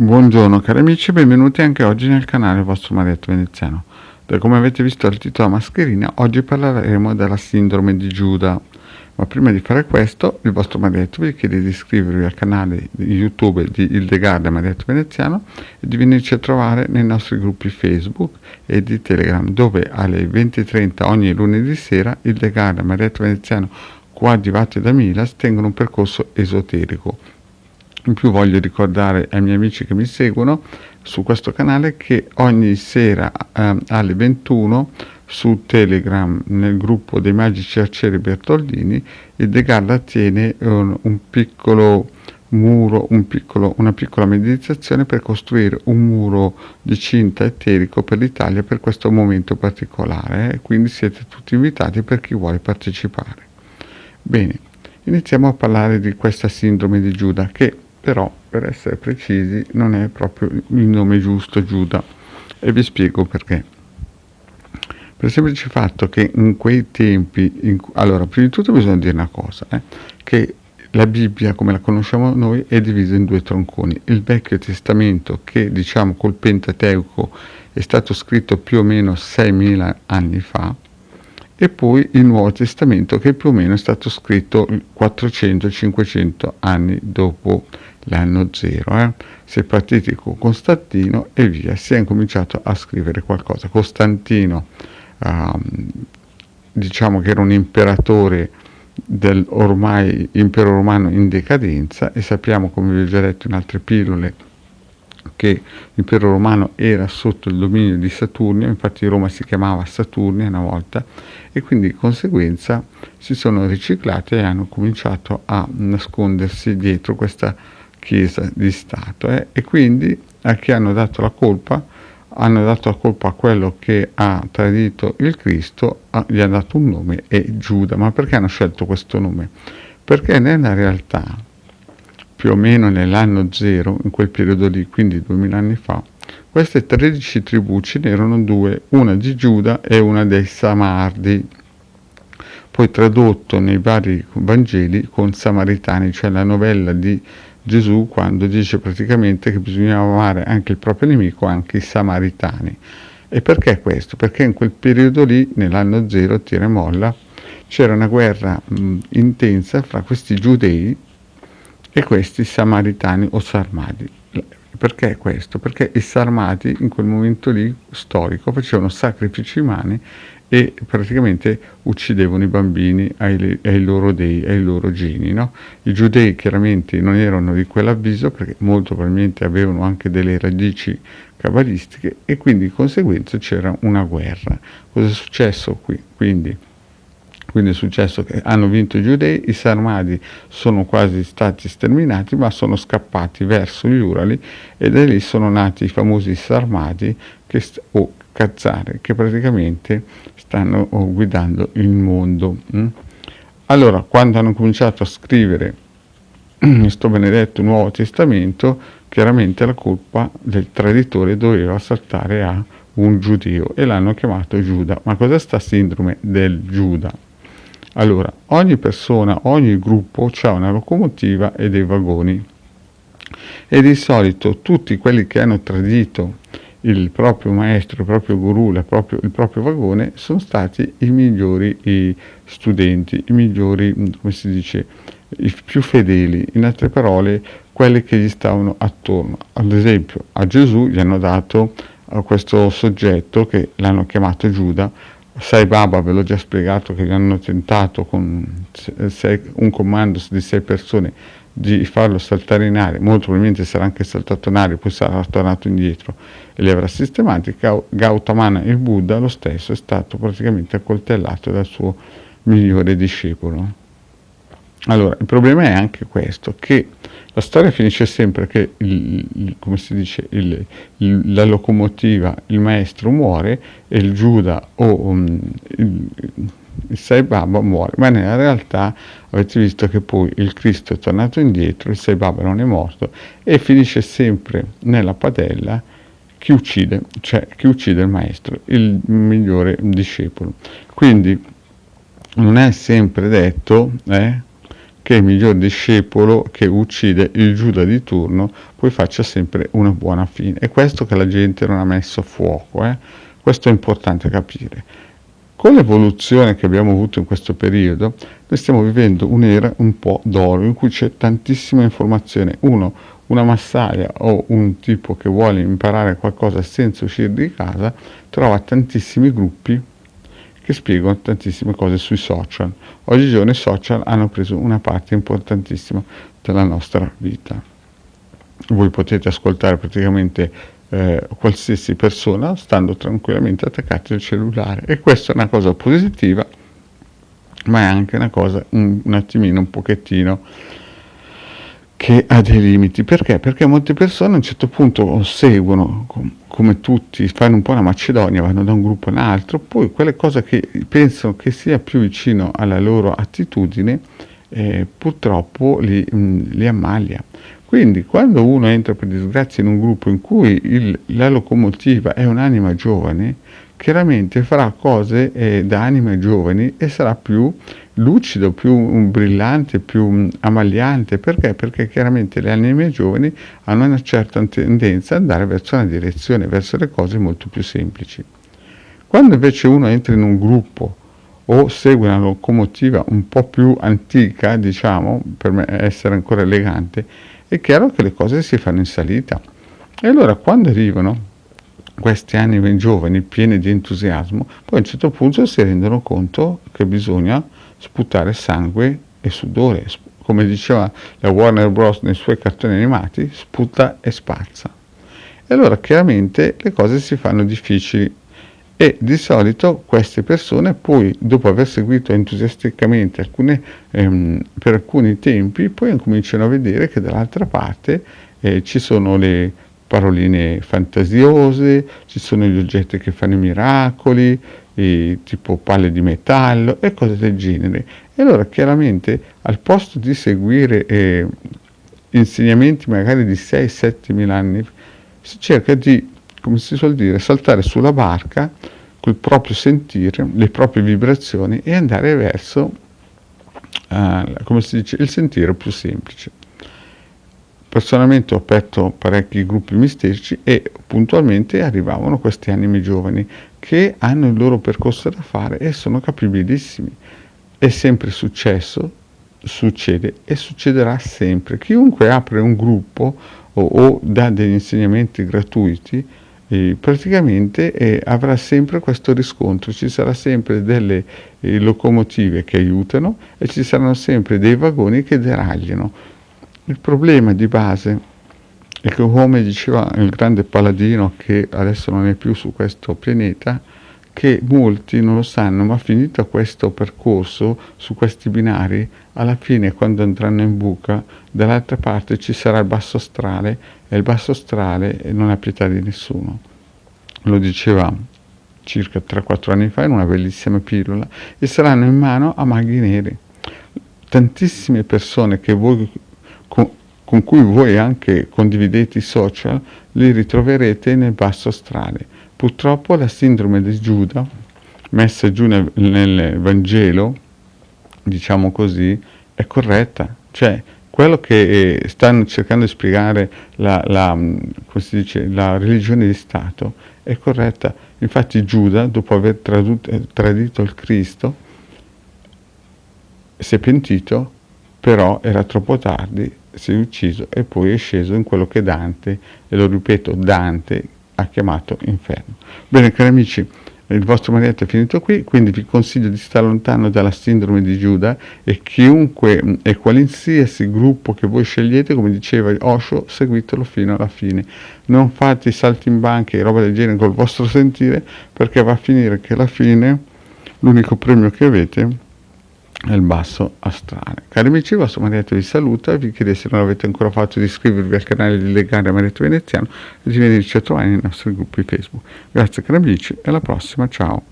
Buongiorno cari amici, benvenuti anche oggi nel canale vostro Marietto Veneziano. Come avete visto dal titolo a mascherina, oggi parleremo della sindrome di Giuda. Ma prima di fare questo, il vostro Marietto vi chiede di iscrivervi al canale di YouTube di Hildegarda Marietto Veneziano e di venirci a trovare nei nostri gruppi Facebook e di Telegram, dove alle 20:30 ogni lunedì sera Hildegarda Marietto Veneziano, coadiuvati da Milas, tengono un percorso esoterico. In più voglio ricordare ai miei amici che mi seguono su questo canale che ogni sera alle 21 su Telegram, nel gruppo dei Magici Arcieri Bertoldini, Hildegarda tiene un piccolo muro, una piccola meditazione per costruire un muro di cinta eterico per l'Italia per questo momento particolare. Quindi siete tutti invitati per chi vuole partecipare. Bene, iniziamo a parlare di questa sindrome di Giuda, che però, per essere precisi, non è proprio il nome giusto, Giuda, e vi spiego perché. Per il semplice fatto che in quei tempi, allora, prima di tutto bisogna dire una cosa, che la Bibbia, come la conosciamo noi, è divisa in due tronconi. Il Vecchio Testamento, che diciamo col Pentateuco è stato scritto più o meno 6.000 anni fa, e poi il Nuovo Testamento, che più o meno è stato scritto 400-500 anni dopo l'anno zero. Si è partiti con Costantino e via, si è incominciato a scrivere qualcosa. Costantino, diciamo che era un imperatore del ormai impero romano in decadenza, e sappiamo, come vi ho già detto in altre pillole, che l'impero romano era sotto il dominio di Saturnio, infatti Roma si chiamava Saturnia una volta, e quindi di conseguenza si sono riciclati e hanno cominciato a nascondersi dietro questa chiesa di Stato, e quindi a chi hanno dato la colpa? Hanno dato la colpa a quello che ha tradito il Cristo, gli ha dato un nome, è Giuda. Ma perché hanno scelto questo nome? Perché nella realtà, più o meno nell'anno zero, in quel periodo lì, quindi 2000 anni fa, queste 13 tribù ce n'erano due, una di Giuda e una dei Samardi, poi tradotto nei vari Vangeli con Samaritani, cioè la novella di Gesù quando dice praticamente che bisognava amare anche il proprio nemico, anche i Samaritani. E perché questo? Perché in quel periodo lì, nell'anno zero, tira e molla, c'era una guerra intensa fra questi giudei e questi Samaritani o Sarmadi. Perché questo? Perché i Sarmati in quel momento lì storico facevano sacrifici umani e praticamente uccidevano i bambini ai loro dei, ai loro geni, no? I giudei chiaramente non erano di quell'avviso, perché molto probabilmente avevano anche delle radici cabalistiche, e quindi di conseguenza c'era una guerra. Cosa è successo qui? Quindi è successo che hanno vinto i giudei, i Sarmadi sono quasi stati sterminati, ma sono scappati verso gli Urali, e da lì sono nati i famosi Sarmadi o Khazari, che praticamente stanno guidando il mondo. Allora, quando hanno cominciato a scrivere questo benedetto Nuovo Testamento, chiaramente la colpa del traditore doveva saltare a un giudeo e l'hanno chiamato Giuda. Ma cos'è sta sindrome del Giuda? Allora, ogni persona, ogni gruppo ha una locomotiva e dei vagoni, e di solito tutti quelli che hanno tradito il proprio maestro, il proprio guru, il proprio vagone, sono stati i migliori studenti, i migliori, come si dice, i più fedeli, in altre parole quelli che gli stavano attorno. Ad esempio a Gesù gli hanno dato questo soggetto che l'hanno chiamato Giuda. Sai Baba, ve l'ho già spiegato, che gli hanno tentato con un comando di 6 persone di farlo saltare in aria, molto probabilmente sarà anche saltato in aria, poi sarà tornato indietro e li avrà sistemati. Gautamana, il Buddha, lo stesso, è stato praticamente accoltellato dal suo migliore discepolo. Allora, il problema è anche questo, che la storia finisce sempre che, come si dice, la locomotiva, il maestro muore e il Giuda o il Sai Baba muore, ma nella realtà avete visto che poi il Cristo è tornato indietro, il Sai Baba non è morto, e finisce sempre nella padella chi uccide il maestro, il migliore discepolo. Quindi non è sempre detto che il miglior discepolo che uccide il Giuda di turno poi faccia sempre una buona fine. È questo che la gente non ha messo a fuoco, questo è importante capire. Con l'evoluzione che abbiamo avuto in questo periodo, noi stiamo vivendo un'era un po' d'oro in cui c'è tantissima informazione. Una massaia o un tipo che vuole imparare qualcosa senza uscire di casa trova tantissimi gruppi che spiegano tantissime cose sui social. Oggigiorno i social hanno preso una parte importantissima della nostra vita. Voi potete ascoltare praticamente qualsiasi persona stando tranquillamente attaccati al cellulare, e questa è una cosa positiva, ma è anche una cosa un attimino, un pochettino, che ha dei limiti. Perché? Perché molte persone a un certo punto seguono, come tutti, fanno un po' una Macedonia, vanno da un gruppo a un altro, poi quelle cose che pensano che sia più vicino alla loro attitudine, purtroppo li ammalia. Quindi quando uno entra per disgrazia in un gruppo in cui la locomotiva è un'anima giovane, chiaramente farà cose da anime giovani e sarà più lucido, più brillante, più ammagliante. Perché? Perché chiaramente le anime giovani hanno una certa tendenza ad andare verso una direzione, verso le cose molto più semplici. Quando invece uno entra in un gruppo o segue una locomotiva un po' più antica, diciamo, per me essere ancora elegante, è chiaro che le cose si fanno in salita. E allora quando arrivano questi anime giovani pieni di entusiasmo, poi a un certo punto si rendono conto che bisogna sputare sangue e sudore. Come diceva la Warner Bros. Nei suoi cartoni animati, sputa e spazza. E allora chiaramente le cose si fanno difficili, e di solito queste persone poi, dopo aver seguito entusiasticamente per alcuni tempi, poi cominciano a vedere che dall'altra parte ci sono le paroline fantasiose, ci sono gli oggetti che fanno i miracoli, tipo palle di metallo e cose del genere. E allora chiaramente al posto di seguire insegnamenti magari di 6-7 mila anni, si cerca di, come si suol dire, saltare sulla barca col proprio sentire, le proprie vibrazioni, e andare verso, come si dice, il sentiero più semplice. Personalmente ho aperto parecchi gruppi mistici e puntualmente arrivavano queste anime giovani che hanno il loro percorso da fare e sono capibilissimi. È sempre successo, succede e succederà sempre. Chiunque apre un gruppo o dà degli insegnamenti gratuiti, praticamente avrà sempre questo riscontro. Ci sarà sempre delle locomotive che aiutano e ci saranno sempre dei vagoni che deragliano. Il problema di base è che, come diceva il grande paladino, che adesso non è più su questo pianeta, che molti non lo sanno, ma finito questo percorso su questi binari, alla fine, quando andranno in buca, dall'altra parte ci sarà il basso astrale, e il basso astrale non ha pietà di nessuno. Lo diceva circa 3-4 anni fa in una bellissima pillola, e saranno in mano a maghi neri. Tantissime persone che voi con cui voi anche condividete i social, li ritroverete nel basso astrale. Purtroppo la sindrome di Giuda, messa giù nel Vangelo, diciamo così, è corretta. Cioè, quello che stanno cercando di spiegare come si dice, la religione di Stato è corretta. Infatti Giuda, dopo aver tradito il Cristo, si è pentito, però era troppo tardi, si è ucciso e poi è sceso in quello che Dante, e lo ripeto, Dante ha chiamato inferno. Bene, cari amici, il vostro marietto è finito qui, quindi vi consiglio di stare lontano dalla sindrome di Giuda, e chiunque e qualsiasi gruppo che voi scegliete, come diceva Osho, seguitelo fino alla fine. Non fate salti in banca e roba del genere col vostro sentire, perché va a finire che alla fine l'unico premio che avete è il basso astrale. Cari amici, il vostro Marietto vi saluta e vi chiede, se non l'avete ancora fatto, di iscrivervi al canale di Legare Marietto Veneziano e di venirci a trovare nei nostri gruppi Facebook. Grazie cari amici, e alla prossima, ciao.